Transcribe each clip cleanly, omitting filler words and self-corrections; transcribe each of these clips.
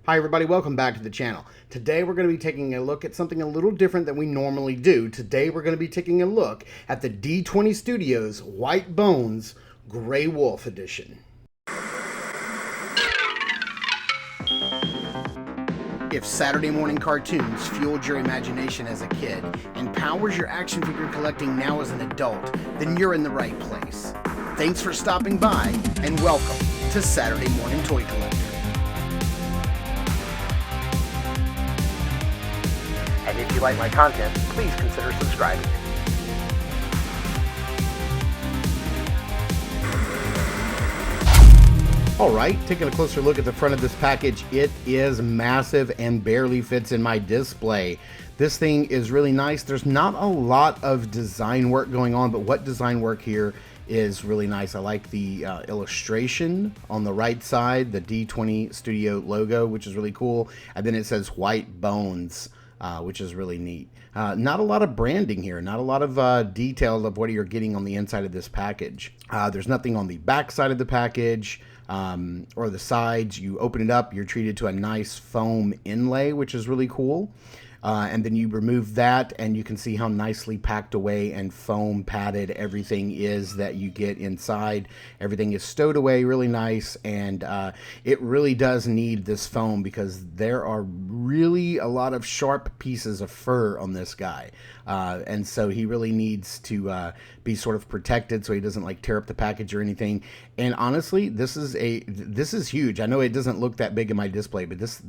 Hi everybody, welcome back to the channel. Today we're going to be taking a look at something a little different than we normally do. Today we're going to be taking a look at the D20 Studios White Bones Grey Wolf Edition. If Saturday morning cartoons fueled your imagination as a kid and powers your action figure collecting now as an adult, then you're in the right place. Thanks for stopping by and welcome to Saturday Morning Toy Collector. And if you like my content, please consider subscribing. Alright, taking a closer look at the front of this package, it is massive and barely fits in my display. This thing is really nice. There's not a lot of design work going on, but what design work here is really nice. I like the illustration on the right side, the D20 Studio logo, which is really cool. And then it says White Bones. Which is really neat. Not a lot of branding here, not a lot of detail of what you're getting on the inside of this package. There's nothing on the back side of the package or the sides. You open it up, you're treated to a nice foam inlay, which is really cool. And then you remove that and you can see how nicely packed away and foam padded everything is that you get inside. Everything is stowed away really nice, and it really does need this foam because there are really a lot of sharp pieces of fur on this guy. And so he really needs to be sort of protected so he doesn't like tear up the package or anything. And honestly, this is huge. I know it doesn't look that big in my display, but this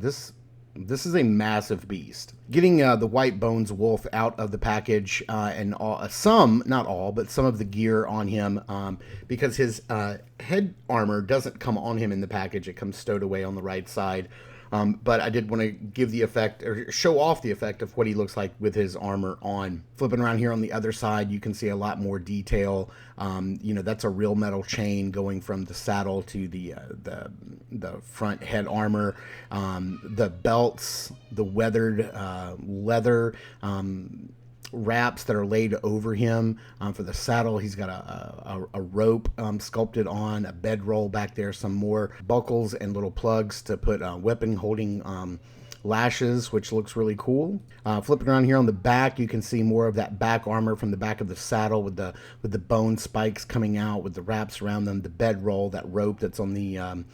is a massive beast. Getting the White Bones Wolf out of the package and some, not all, but some of the gear on him because his head armor doesn't come on him in the package. It comes stowed away on the right side. But I did want to give the effect, or show off the effect of what he looks like with his armor on. Flipping around here on the other side, you can see a lot more detail. You know, that's a real metal chain going from the saddle to the front head armor. The belts, the weathered leather wraps that are laid over him. For the saddle, he's got a rope sculpted on, a bedroll back there, some more buckles and little plugs to put weapon holding lashes, which looks really cool. Flipping around here on the back, you can see more of that back armor from the back of the saddle with the bone spikes coming out, with the wraps around them, the bedroll, that rope that's on the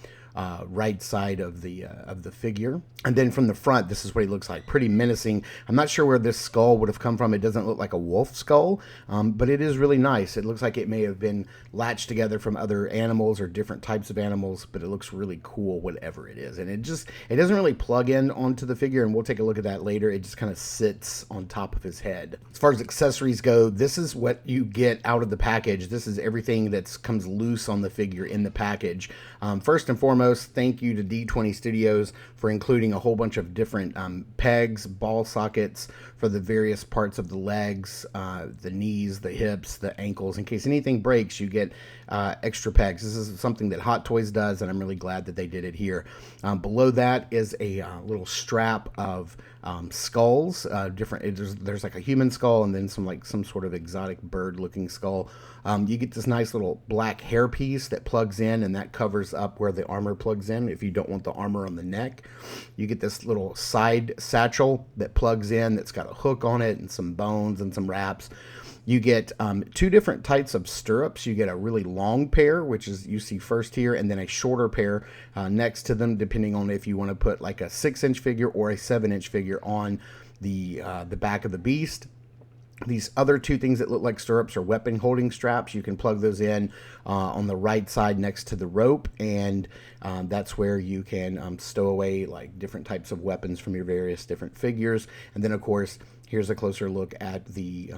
right side of the figure. And then from the front, this is what he looks like. Pretty menacing. I'm not sure where this skull would have come from. It doesn't look like a wolf skull, but it is really nice. It looks like it may have been latched together from other animals or different types of animals, but it looks really cool, whatever it is. And it doesn't really plug in onto the figure, and we'll take a look at that later. It just kind of sits on top of his head. As far as accessories go, this is what you get out of the package. This is everything that comes loose on the figure in the package. First and foremost, thank you to D20 Studios for including a whole bunch of different pegs, ball sockets for the various parts of the legs, the knees, the hips, the ankles. In case anything breaks, you get extra pegs. This is something that Hot Toys does, and I'm really glad that they did it here. Below that is a little strap of skulls. There's like a human skull and then some sort of exotic bird looking skull. You get this nice little black hair piece that plugs in, and that covers up where the armor plugs in if you don't want the armor on the neck. You get this little side satchel that plugs in that's got a hook on it and some bones and some wraps. You get two different types of stirrups. You get a really long pair, which is you see first here, and then a shorter pair next to them, depending on if you want to put like a 6-inch figure or a 7-inch figure on the back of the beast. These other two things that look like stirrups are weapon holding straps. You can plug those in on the right side next to the rope, and that's where you can stow away like different types of weapons from your various different figures. And then of course, here's a closer look at the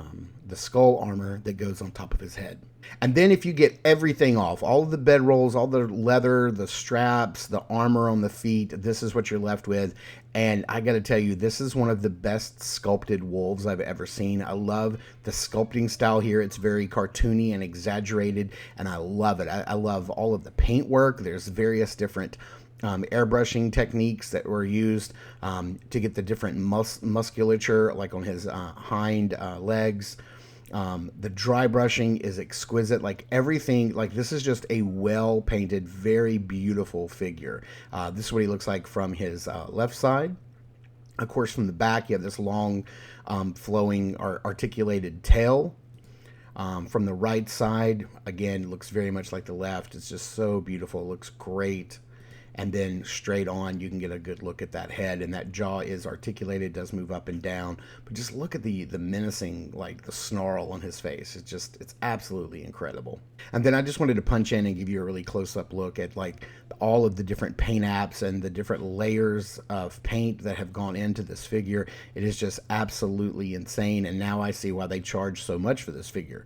skull armor that goes on top of his head. And then if you get everything off, all of the bedrolls, all the leather, the straps, the armor on the feet, this is what you're left with. And I got to tell you, this is one of the best sculpted wolves I've ever seen. I love the sculpting style here. It's very cartoony and exaggerated, and I love it. I love all of the paint work. There's various different airbrushing techniques that were used to get the different musculature, like on his hind legs. The dry brushing is exquisite. Like everything, like this is just a well painted, very beautiful figure. This is what he looks like from his left side. Of course, from the back, you have this long, flowing, articulated tail. From the right side, again, looks very much like the left. It's just so beautiful. It looks great. And then straight on, you can get a good look at that head, and that jaw is articulated, does move up and down. But just look at the menacing, like the snarl on his face. It's absolutely incredible. And then I just wanted to punch in and give you a really close-up look at like all of the different paint apps and the different layers of paint that have gone into this figure. It is just absolutely insane, and now I see why they charge so much for this figure.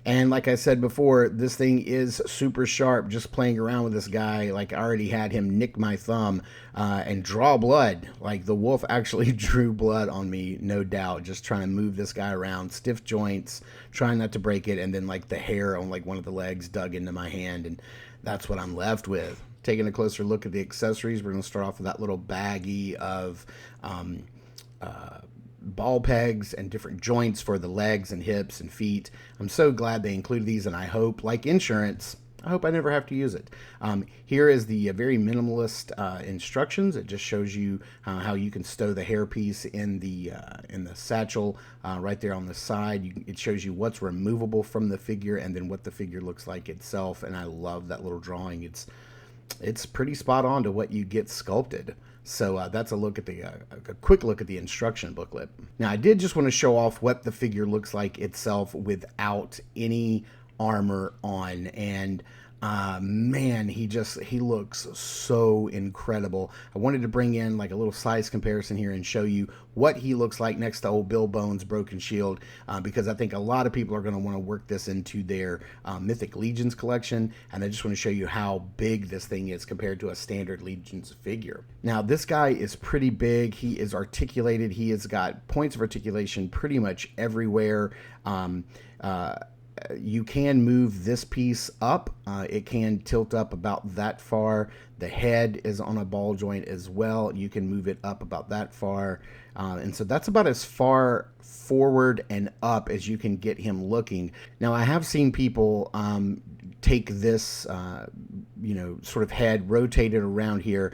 And like I said before, this thing is super sharp. Just playing around with this guy, like I already had him nick my thumb and draw blood. Like the wolf actually drew blood on me, no doubt. Just trying to move this guy around, stiff joints, trying not to break it. And then like the hair on like one of the legs dug into my hand. And that's what I'm left with. Taking a closer look at the accessories, we're going to start off with that little baggie of ball pegs and different joints for the legs and hips and feet. I'm so glad they included these, and I hope, like insurance, I hope I never have to use it. Here is the very minimalist instructions. It just shows you how you can stow the hairpiece in the satchel right there on the side. It shows you what's removable from the figure and then what the figure looks like itself. And I love that little drawing. It's pretty spot on to what you get sculpted. So that's a look at a quick look at the instruction booklet. Now I did just want to show off what the figure looks like itself without any armor on, and man, he looks so incredible. I wanted to bring in like a little size comparison here and show you what he looks like next to old Bill Bones' Broken Shield, because I think a lot of people are going to want to work this into their Mythic Legions collection, and I just want to show you how big this thing is compared to a standard Legions figure. Now this guy is pretty big. He is articulated. He has got points of articulation pretty much everywhere. You can move this piece up. It can tilt up about that far. The head is on a ball joint as well. You can move it up about that far. And so that's about as far forward and up as you can get him looking. Now, I have seen people take this, sort of head, rotate it around here.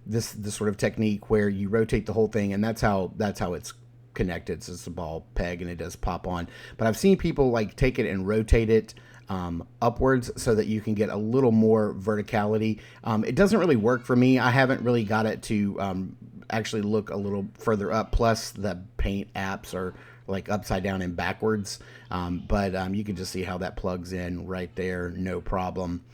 This sort of technique where you rotate the whole thing, and that's how it's connected. So it's a ball peg and it does pop on, but I've seen people like take it and rotate it upwards so that you can get a little more verticality. It doesn't really work for me. I haven't really got it to actually look a little further up, plus the paint apps are like upside down and backwards, but you can just see how that plugs in right there, no problem.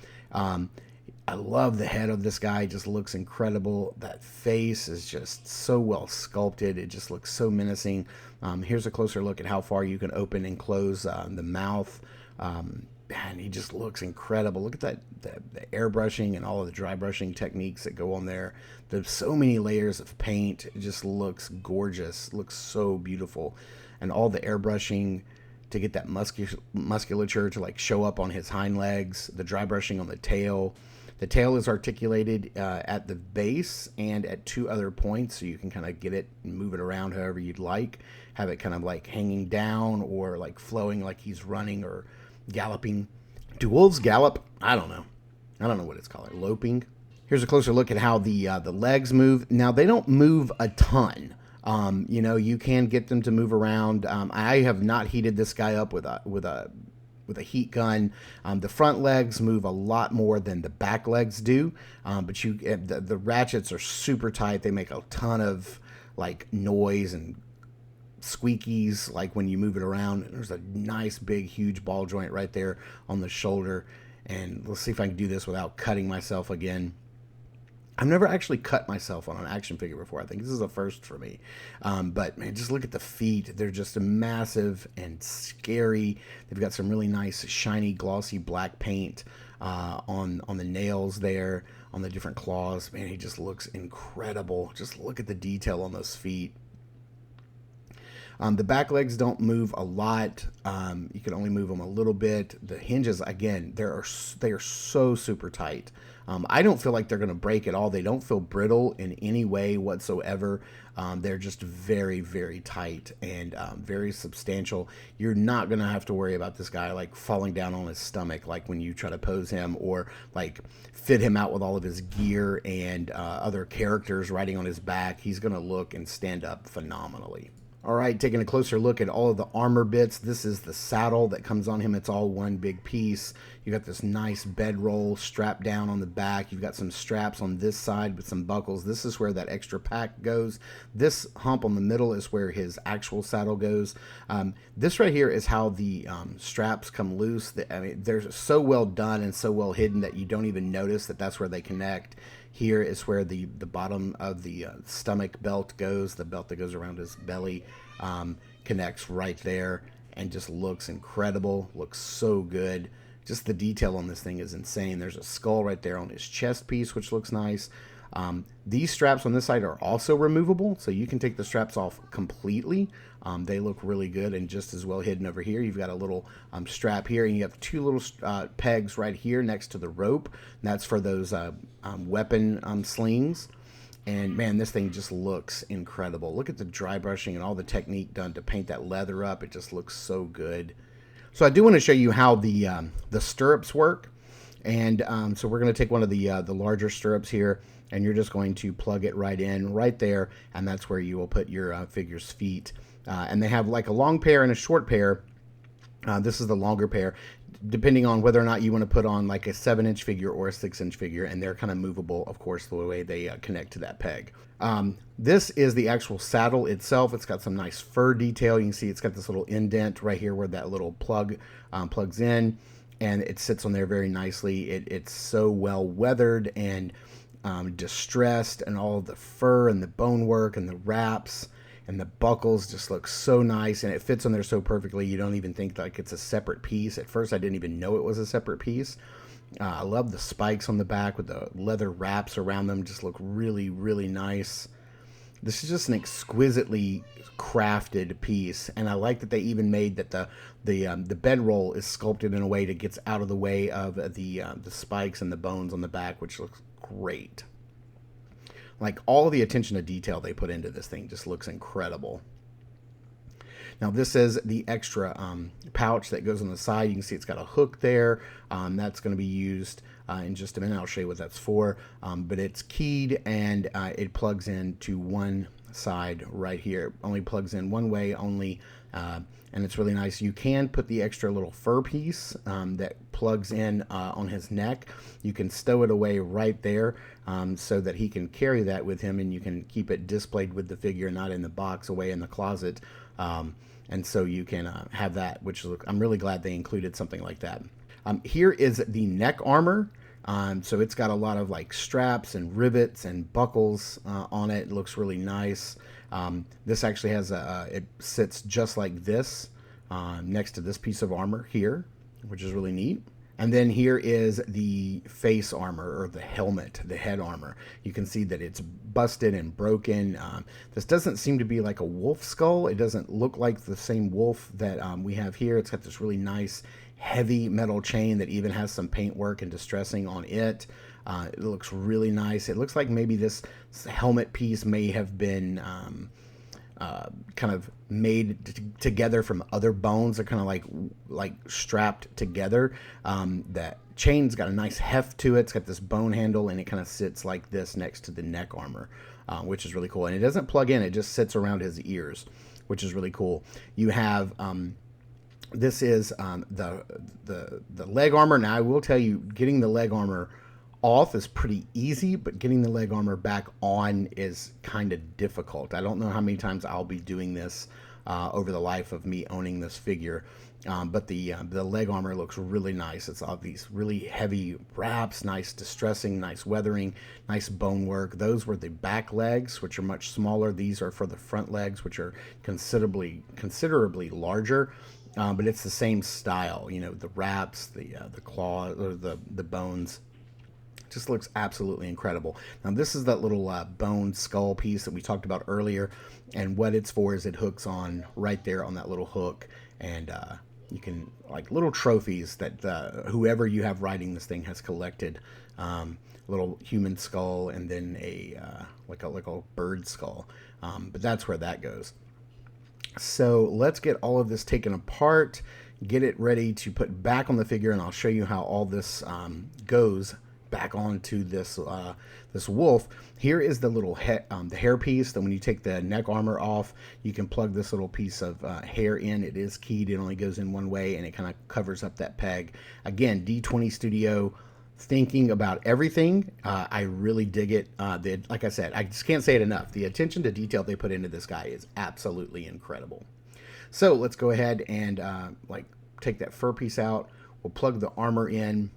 I love the head of this guy. It just looks incredible. That face is just so well sculpted. It just looks so menacing. Here's a closer look at how far you can open and close the mouth. And he just looks incredible. Look at that, the airbrushing and all of the dry brushing techniques that go on there. There's so many layers of paint. It just looks gorgeous. It looks so beautiful. And all the airbrushing to get that musculature to like show up on his hind legs. The dry brushing on the tail. The tail is articulated at the base and at two other points, so you can kind of get it and move it around however you'd like. Have it kind of like hanging down or like flowing like he's running or galloping. Do wolves gallop? I don't know. I don't know what it's called. Loping. Here's a closer look at how the legs move. Now, they don't move a ton. You can get them to move around. I have not heated this guy up with a heat gun. The front legs move a lot more than the back legs do, but the ratchets are super tight. They make a ton of like noise and squeakies like when you move it around. There's a nice big huge ball joint right there on the shoulder, and let's see if I can do this without cutting myself again. I've never actually cut myself on an action figure before. I think this is a first for me. But man, just look at the feet. They're just massive and scary. They've got some really nice, shiny, glossy black paint on the nails there, on the different claws. Man, he just looks incredible. Just look at the detail on those feet. The back legs don't move a lot. You can only move them a little bit. The hinges, again, they are so super tight. I don't feel like they're going to break at all. They don't feel brittle in any way whatsoever. They're just very, very tight and very substantial. You're not going to have to worry about this guy like falling down on his stomach like when you try to pose him, or like fit him out with all of his gear and other characters riding on his back. He's going to look and stand up phenomenally. All right, taking a closer look at all of the armor bits. This is the saddle that comes on him. It's all one big piece. You got this nice bedroll strapped down on the back. You've got some straps on this side with some buckles. This is where that extra pack goes. This hump on the middle is where his actual saddle goes. This right here is how the straps come loose. I mean, they're so well done and so well hidden that you don't even notice that that's where they connect. Here is where the bottom of the stomach belt goes. The belt that goes around his belly connects right there and just looks incredible. Looks so good. Just the detail on this thing is insane. There's a skull right there on his chest piece, which looks nice. These straps on this side are also removable, so you can take the straps off completely. They look really good and just as well hidden over here. You've got a little strap here, and you have two little pegs right here next to the rope. And that's for those weapon slings. And man, this thing just looks incredible. Look at the dry brushing and all the technique done to paint that leather up. It just looks so good. So I do want to show you how the stirrups work. And so we're going to take one of the larger stirrups here, and you're just going to plug it right in right there, and that's where you will put your figure's feet. And they have like a long pair and a short pair. This is the longer pair, depending on whether or not you want to put on like a 7-inch figure or a 6-inch figure, and they're kind of movable, of course, the way they connect to that peg. This is the actual saddle itself. It's got some nice fur detail. You can see it's got this little indent right here where that little plug plugs in, and it sits on there very nicely. It's so well weathered and distressed, and all of the fur and the bone work and the wraps and the buckles just look so nice, and it fits on there so perfectly you don't even think like it's a separate piece. At first I didn't even know it was a separate piece. I love the spikes on the back with the leather wraps around them. Just look really, really nice. This is just an exquisitely crafted piece, and I like that they even made that the bedroll is sculpted in a way that gets out of the way of the spikes and the bones on the back, which looks great. Like, all the attention to detail they put into this thing just looks incredible. Now, this is the extra pouch that goes on the side. You can see it's got a hook there. That's going to be used in just a minute. I'll show you what that's for. But it's keyed, and it plugs in to one side right here. Only plugs in one way only, and it's really nice. You can put the extra little fur piece that plugs in on his neck. You can stow it away right there so that he can carry that with him, and you can keep it displayed with the figure, not in the box away in the closet. And so you can have that, which I'm really glad they included something like that. Here is the neck armor. So it's got a lot of like straps and rivets and buckles on it. It looks really nice. This actually has it sits just like this next to this piece of armor here, which is really neat. And then here is the face armor, or the helmet, the head armor. You can see that it's busted and broken. This doesn't seem to be like a wolf skull. It doesn't look like the same wolf that we have here. It's got this really nice heavy metal chain that even has some paintwork and distressing on it. It looks really nice. It looks like maybe this helmet piece may have been kind of made together from other bones. They're kind of like strapped together. That chain's got a nice heft to it. It's got this bone handle, and it kind of sits like this next to the neck armor, which is really cool. And it doesn't plug in. It just sits around his ears, which is really cool. You have this is the leg armor. Now, I will tell you, getting the leg armor off is pretty easy, but getting the leg armor back on is kind of difficult. I don't know how many times I'll be doing this over the life of me owning this figure, but the leg armor looks really nice. It's all these really heavy wraps, nice distressing, nice weathering, nice bone work. Those were the back legs, which are much smaller. These are for the front legs, which are considerably larger. But it's the same style, you know, the wraps, the claw, or the bones. Just looks absolutely incredible. Now this is that little bone skull piece that we talked about earlier, and what it's for is it hooks on right there on that little hook, and you can, like, little trophies that whoever you have riding this thing has collected. Little human skull, and then a like a bird skull, but that's where that goes. So let's get all of this taken apart, get it ready to put back on the figure, and I'll show you how all this goes back onto this this wolf. Here is the little the hair piece that when you take the neck armor off, you can plug this little piece of hair in. It is keyed, it only goes in one way, and it kind of covers up that peg. Again, D20 Studio thinking about everything. I really dig it. Like I said, I just can't say it enough. The attention to detail they put into this guy is absolutely incredible. So let's go ahead and like take that fur piece out. We'll plug the armor in.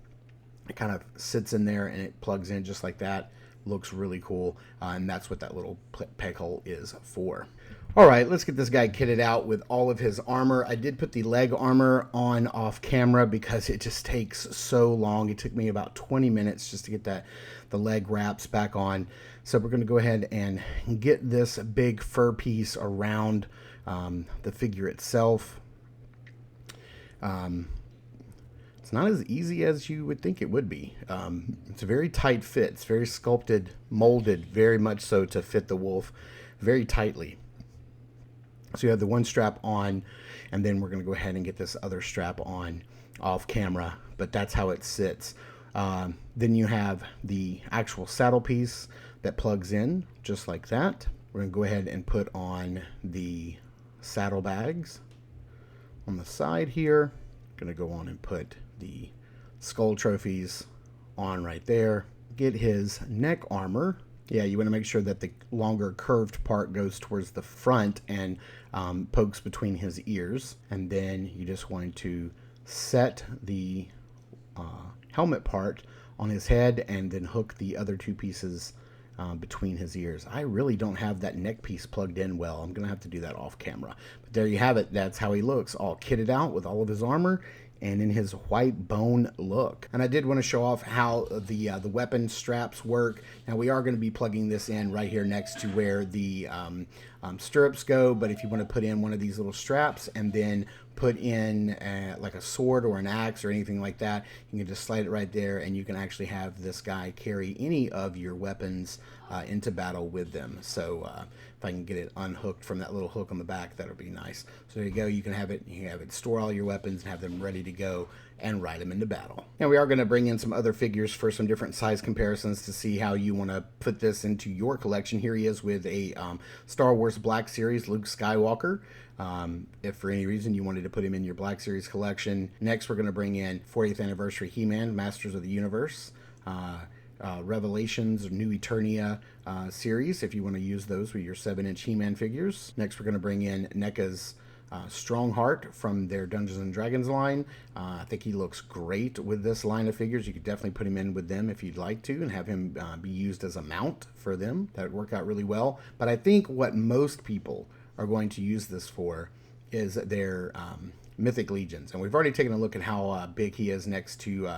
It kind of sits in there and it plugs in just like that. Looks really cool, and that's what that little peg hole is for. All right, let's get this guy kitted out with all of his armor. I did put the leg armor on off camera because it just takes so long. It took me about 20 minutes just to get the leg wraps back on. So we're going to go ahead and get this big fur piece around the figure itself. It's not as easy as you would think it would be. It's a very tight fit. It's very sculpted, molded very much so to fit the wolf very tightly. So you have the one strap on, and then we're going to go ahead and get this other strap on off camera, but that's how it sits. Then you have the actual saddle piece that plugs in just like that. We're going to go ahead and put on the saddle bags on the side here. Going to go on and put the skull trophies on right there. Get his neck armor. Yeah, you want to make sure that the longer curved part goes towards the front and pokes between his ears. And then you just want to set the helmet part on his head and then hook the other two pieces between his ears. I really don't have that neck piece plugged in well. I'm going to have to do that off camera. But there you have it. That's how he looks, all kitted out with all of his armor and in his white bone look. And I did want to show off how the weapon straps work. Now we are going to be plugging this in right here next to where the stirrups go, but if you want to put in one of these little straps and then put in like a sword or an axe or anything like that, you can just slide it right there, and you can actually have this guy carry any of your weapons into battle with them. So if I can get it unhooked from that little hook on the back, that'll be nice. So there you go. You can have it store all your weapons and have them ready to go and ride them into battle. And we are going to bring in some other figures for some different size comparisons to see how you want to put this into your collection. Here he is with a Star Wars Black Series Luke Skywalker. If for any reason you wanted to put him in your Black Series collection. Next, we're going to bring in 40th Anniversary He-Man, Masters of the Universe, Revelations, New Eternia series, if you want to use those with your 7-inch He-Man figures. Next, we're going to bring in NECA's Strongheart from their Dungeons and Dragons line. I think he looks great with this line of figures. You could definitely put him in with them if you'd like to and have him be used as a mount for them. That would work out really well. But I think what most people are going to use this for is their Mythic Legions. And we've already taken a look at how big he is next to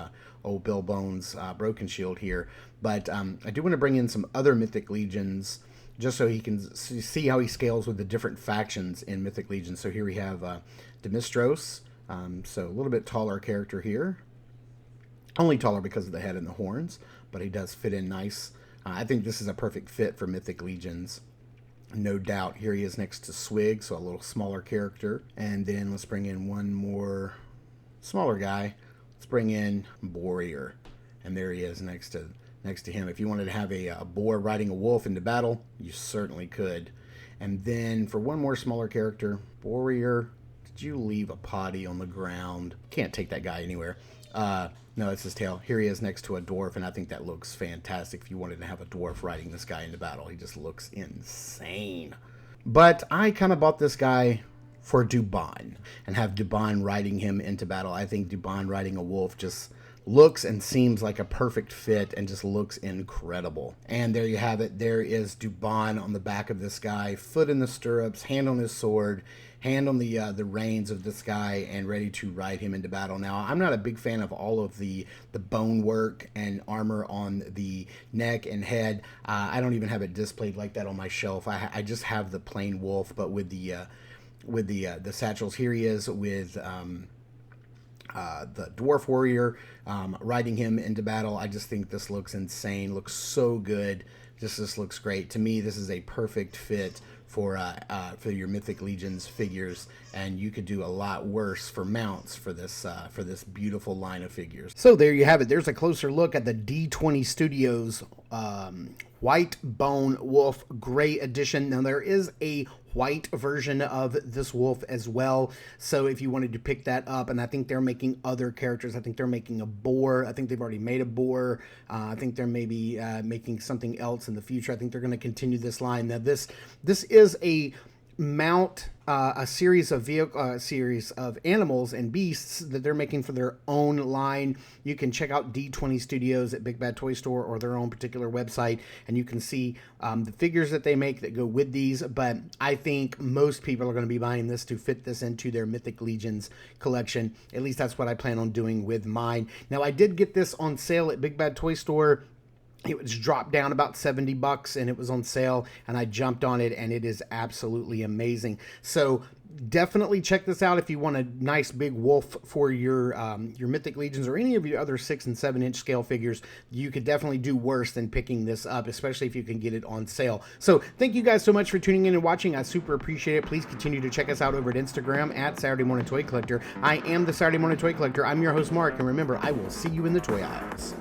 old Bill Bones' Broken Shield here. But I do want to bring in some other Mythic Legions just so he can see how he scales with the different factions in Mythic Legion. So here we have Demistros, so a little bit taller character here. Only taller because of the head and the horns, but he does fit in nice. I think this is a perfect fit for Mythic Legions. No doubt. Here he is next to Swig, so a little smaller character. And then let's bring in one more smaller guy. Let's bring in Warrior. And there he is next to him. If you wanted to have a boar riding a wolf into battle, you certainly could. And then for one more smaller character, Warrior, did you leave a potty on the ground? Can't take that guy anywhere. No, it's his tail. Here he is next to a dwarf, and I think that looks fantastic if you wanted to have a dwarf riding this guy into battle. He just looks insane. But I kind of bought this guy for Dubon and have Dubon riding him into battle. I think Dubon riding a wolf just looks and seems like a perfect fit and just looks incredible. And there you have it. There is Dubon on the back of this guy, foot in the stirrups, hand on his sword, hand on the reins of this guy, and ready to ride him into battle. Now, I'm not a big fan of all of the bone work and armor on the neck and head. I don't even have it displayed like that on my shelf. I just have the plain wolf, but with the satchels. Here he is with the dwarf warrior riding him into battle. I just think this looks insane. Looks so good. This looks great to me. This is a perfect fit for your Mythic Legions figures, and you could do a lot worse for mounts for this beautiful line of figures. So there you have it. There's a closer look at the D20 Studios White Bone Wolf Gray Edition. Now there is a white version of this wolf as well, so if you wanted to pick that up, and I think they're making other characters. I think they're making a boar. I think they've already made a boar. I think they're maybe making something else in the future. I think they're going to continue this line. Now this is a mount, a series of animals and beasts that they're making for their own line. You can check out D20 Studios at Big Bad Toy Store or their own particular website, and you can see the figures that they make that go with these. But I think most people are going to be buying this to fit this into their Mythic Legions collection. At least that's what I plan on doing with mine. Now, I did get this on sale at Big Bad Toy Store. It was dropped down about 70 bucks and it was on sale, and I jumped on it, and it is absolutely amazing. So definitely check this out if you want a nice big wolf for your Mythic Legions or any of your other 6 and 7 inch scale figures. You could definitely do worse than picking this up, especially if you can get it on sale. So thank you guys so much for tuning in and watching. I super appreciate it. Please continue to check us out over at Instagram at Saturday Morning Toy Collector. I am the Saturday Morning Toy Collector. I'm your host, Mark, and remember, I will see you in the toy aisles.